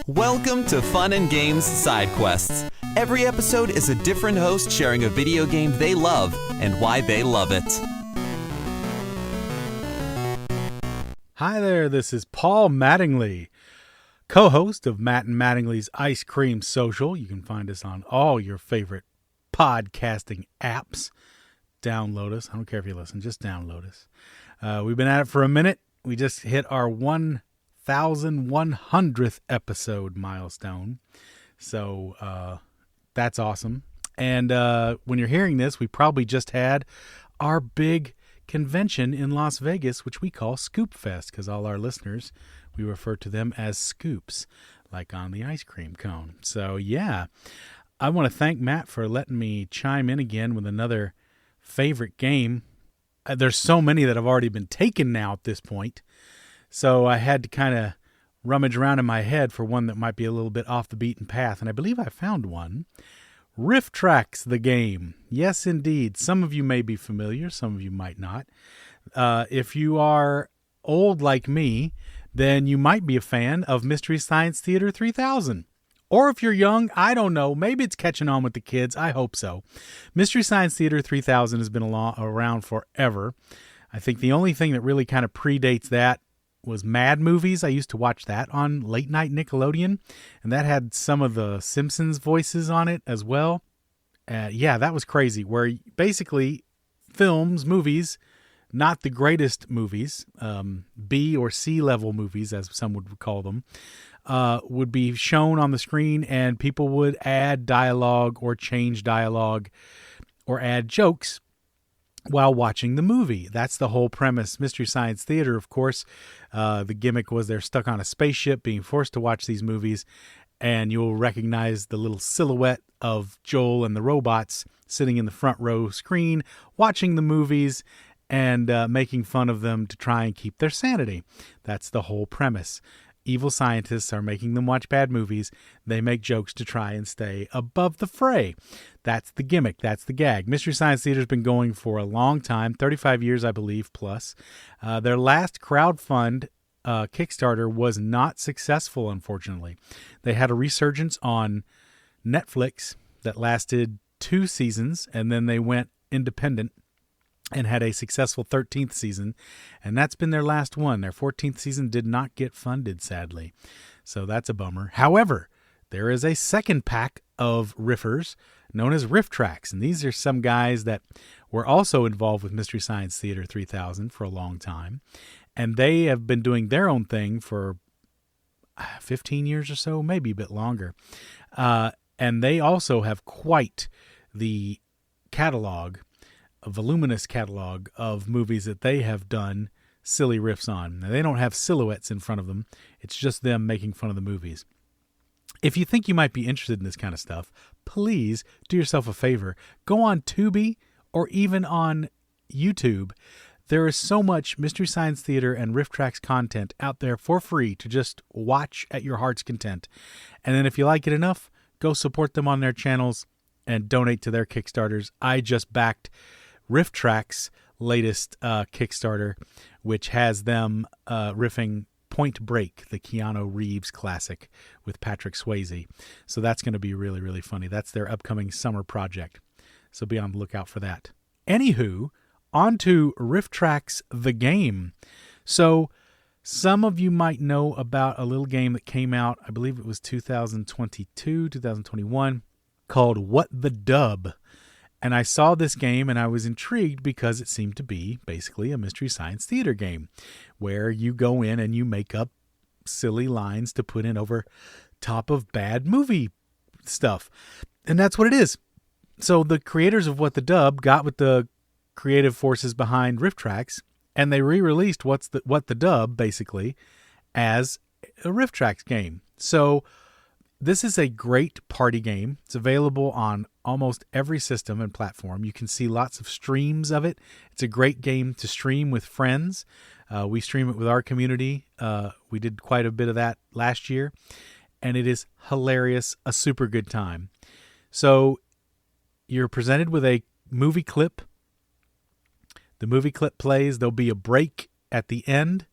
Welcome to Fun and Games Side Quests. Every episode is a different host sharing a video game they love and why they love it. Hi there, this is Paul Mattingly, co-host of Matt and Mattingly's Ice Cream Social. You can find us on all your favorite podcasting apps. Download us. I don't care if you listen, just download us. We've been at it for a minute. We just hit our 1,100th episode milestone. So that's awesome. And when you're hearing this, we probably just had our big convention in Las Vegas, which we call Scoop Fest, because all our listeners, we refer to them as scoops, like on the ice cream cone. So yeah, I want to thank Matt for letting me chime in again with another favorite game. There's so many that have already been taken now at this point. So I had to kind of rummage around in my head for one that might be a little bit off the beaten path. And I believe I found one. RiffTrax, the game. Yes, indeed. Some of you may be familiar. Some of you might not. If you are old like me, then you might be a fan of Mystery Science Theater 3000. Or if you're young, I don't know. Maybe it's catching on with the kids. I hope so. Mystery Science Theater 3000 has been around forever. I think the only thing that really kind of predates that was Mad Movies. I used to watch that on late night Nickelodeon, and that had some of the Simpsons voices on it as well. Yeah, that was crazy, where basically movies, not the greatest movies, B or C level movies, as some would call them, would be shown on the screen, and people would add dialogue or change dialogue or add jokes while watching the movie. That's the whole premise. Mystery Science Theater, of course, the gimmick was they're stuck on a spaceship being forced to watch these movies, and you'll recognize the little silhouette of Joel and the robots sitting in the front row screen watching the movies and making fun of them to try and keep their sanity. That's the whole premise. Evil scientists are making them watch bad movies. They make jokes to try and stay above the fray. That's the gimmick. That's the gag. Mystery Science Theater has been going for a long time, 35 years, I believe, plus. Their last crowdfund Kickstarter was not successful, unfortunately. They had a resurgence on Netflix that lasted 2 seasons, and then they went independent and had a successful 13th season, and that's been their last one. Their 14th season did not get funded, sadly, so that's a bummer. However, there is a second pack of riffers known as RiffTrax, and these are some guys that were also involved with Mystery Science Theater 3000 for a long time, and they have been doing their own thing for 15 years or so, maybe a bit longer, and they also have quite the catalog, a voluminous catalog of movies that they have done silly riffs on. Now, they don't have silhouettes in front of them. It's just them making fun of the movies. If you think you might be interested in this kind of stuff, please do yourself a favor. Go on Tubi or even on YouTube. There is so much Mystery Science Theater and RiffTrax content out there for free to just watch at your heart's content. And then if you like it enough, go support them on their channels and donate to their Kickstarters. I just backed RiffTrax's latest Kickstarter, which has them riffing Point Break, the Keanu Reeves classic with Patrick Swayze. So that's going to be really, really funny. That's their upcoming summer project. So be on the lookout for that. Anywho, on to RiffTrax, the game. So some of you might know about a little game that came out, I believe it was 2022, 2021, called What the Dub. And I saw this game and I was intrigued because it seemed to be basically a Mystery Science Theater game where you go in and you make up silly lines to put in over top of bad movie stuff. And that's what it is. So the creators of What the Dub got with the creative forces behind RiffTrax, and they re-released What the Dub basically as a RiffTrax game. So this is a great party game. It's available on almost every system and platform. You can see lots of streams of it. It's a great game to stream with friends. We stream it with our community. We did quite a bit of that last year, and it is hilarious, a super good time. So you're presented with a movie clip. The movie clip plays. There'll be a break at the end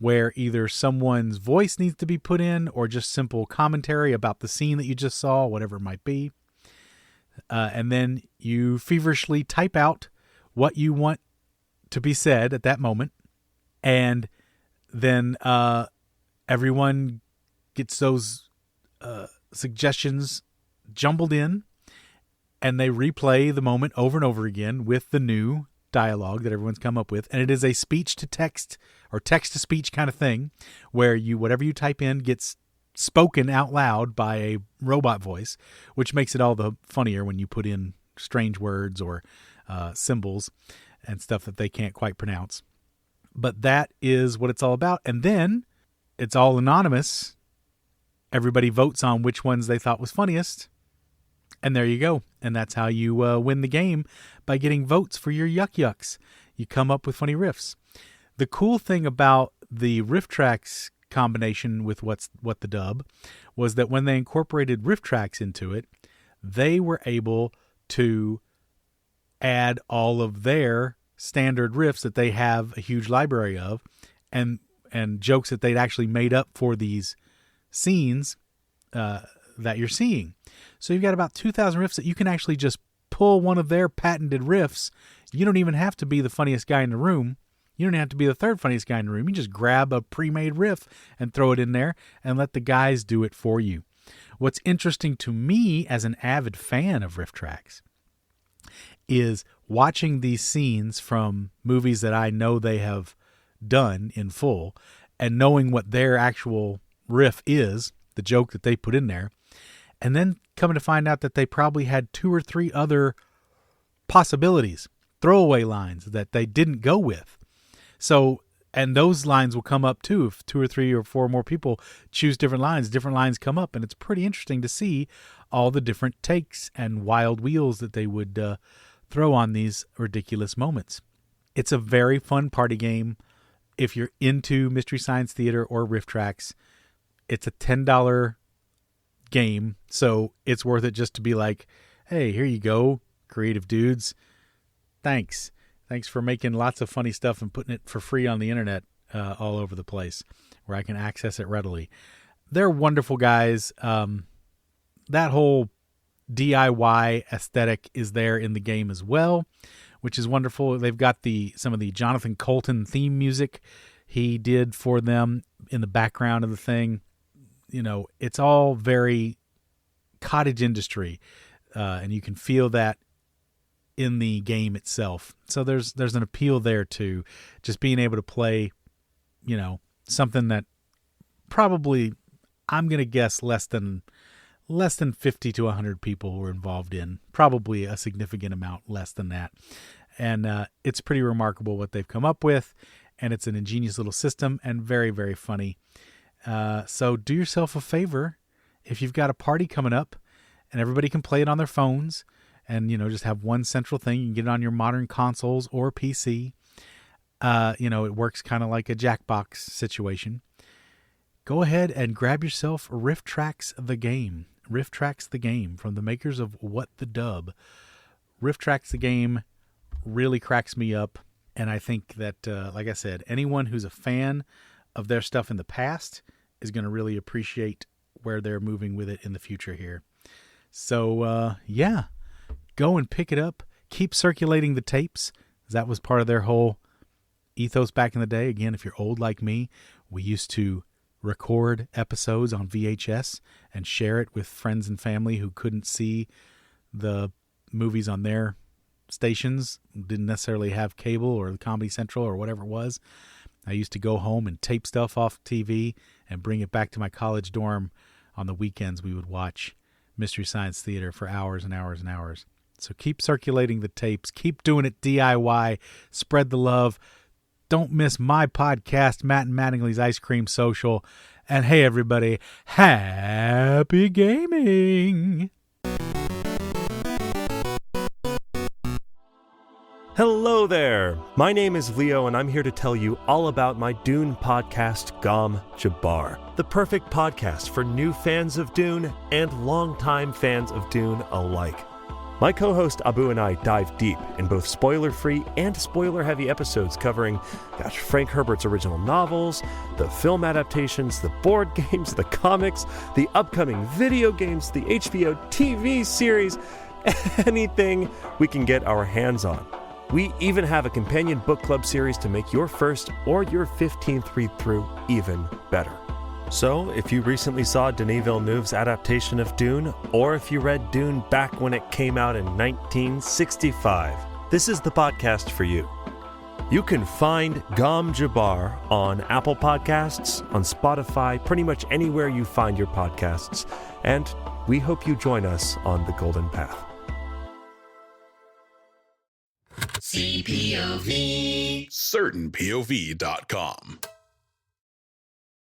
where either someone's voice needs to be put in or just simple commentary about the scene that you just saw, whatever it might be. And then you feverishly type out what you want to be said at that moment. And then everyone gets those suggestions jumbled in, and they replay the moment over and over again with the new dialogue that everyone's come up with. And it is a speech to text or text to speech kind of thing, where whatever you type in gets spoken out loud by a robot voice, which makes it all the funnier when you put in strange words or symbols and stuff that they can't quite pronounce. But that is what it's all about. And then it's all anonymous. Everybody votes on which ones they thought was funniest. And there you go. And that's how you win the game, by getting votes for your yuck yucks. You come up with funny riffs. The cool thing about the RiffTrax combination with What the Dub was that when they incorporated RiffTrax into it, they were able to add all of their standard riffs that they have a huge library of, and jokes that they'd actually made up for these scenes that you're seeing. So you've got about 2,000 riffs that you can actually just pull one of their patented riffs. You don't even have to be the funniest guy in the room. You don't have to be the third funniest guy in the room. You just grab a pre-made riff and throw it in there and let the guys do it for you. What's interesting to me as an avid fan of RiffTrax is watching these scenes from movies that I know they have done in full, and knowing what their actual riff is, the joke that they put in there, and then coming to find out that they probably had 2 or 3 other possibilities, throwaway lines that they didn't go with. So, and those lines will come up too. If 2 or 3 or 4 more people choose different lines come up, and it's pretty interesting to see all the different takes and wild wheels that they would throw on these ridiculous moments. It's a very fun party game. If you're into Mystery Science Theater or RiffTrax, it's a $10 game, so it's worth it just to be like, hey, here you go, creative dudes. Thanks for making lots of funny stuff and putting it for free on the internet all over the place where I can access it readily. They're wonderful guys. That whole DIY aesthetic is there in the game as well, which is wonderful. They've got some of the Jonathan Colton theme music he did for them in the background of the thing. You know, it's all very cottage industry, and you can feel that in the game itself. So there's an appeal there to just being able to play, you know, something that probably, I'm going to guess, less than 50 to 100 people were involved in, probably a significant amount less than that. And it's pretty remarkable what they've come up with, and it's an ingenious little system and very, very funny. So do yourself a favor. If you've got a party coming up and everybody can play it on their phones and, you know, just have one central thing, you can get it on your modern consoles or PC. You know, it works kind of like a Jackbox situation. Go ahead and grab yourself RiffTrax the game. RiffTrax the game, from the makers of What the Dub. RiffTrax the game really cracks me up. And I think that, like I said, anyone who's a fan of their stuff in the past is going to really appreciate where they're moving with it in the future here. So, yeah, go and pick it up. Keep circulating the tapes. That was part of their whole ethos back in the day. Again, if you're old like me, we used to record episodes on VHS and share it with friends and family who couldn't see the movies on their stations, didn't necessarily have cable or Comedy Central or whatever it was. I used to go home and tape stuff off TV and bring it back to my college dorm. On the weekends, we would watch Mystery Science Theater for hours and hours and hours. So keep circulating the tapes. Keep doing it DIY. Spread the love. Don't miss my podcast, Matt and Mattingly's Ice Cream Social. And hey, everybody, happy gaming! Hello there! My name is Leo, and I'm here to tell you all about my Dune podcast, Gom Jabbar. The perfect podcast for new fans of Dune and longtime fans of Dune alike. My co-host Abu and I dive deep in both spoiler-free and spoiler-heavy episodes covering, Frank Herbert's original novels, the film adaptations, the board games, the comics, the upcoming video games, the HBO TV series, anything we can get our hands on. We even have a companion book club series to make your first or your 15th read-through even better. So, if you recently saw Denis Villeneuve's adaptation of Dune, or if you read Dune back when it came out in 1965, this is the podcast for you. You can find Gom Jabbar on Apple Podcasts, on Spotify, pretty much anywhere you find your podcasts, and we hope you join us on the Golden Path. CPOV. CertainPOV.com.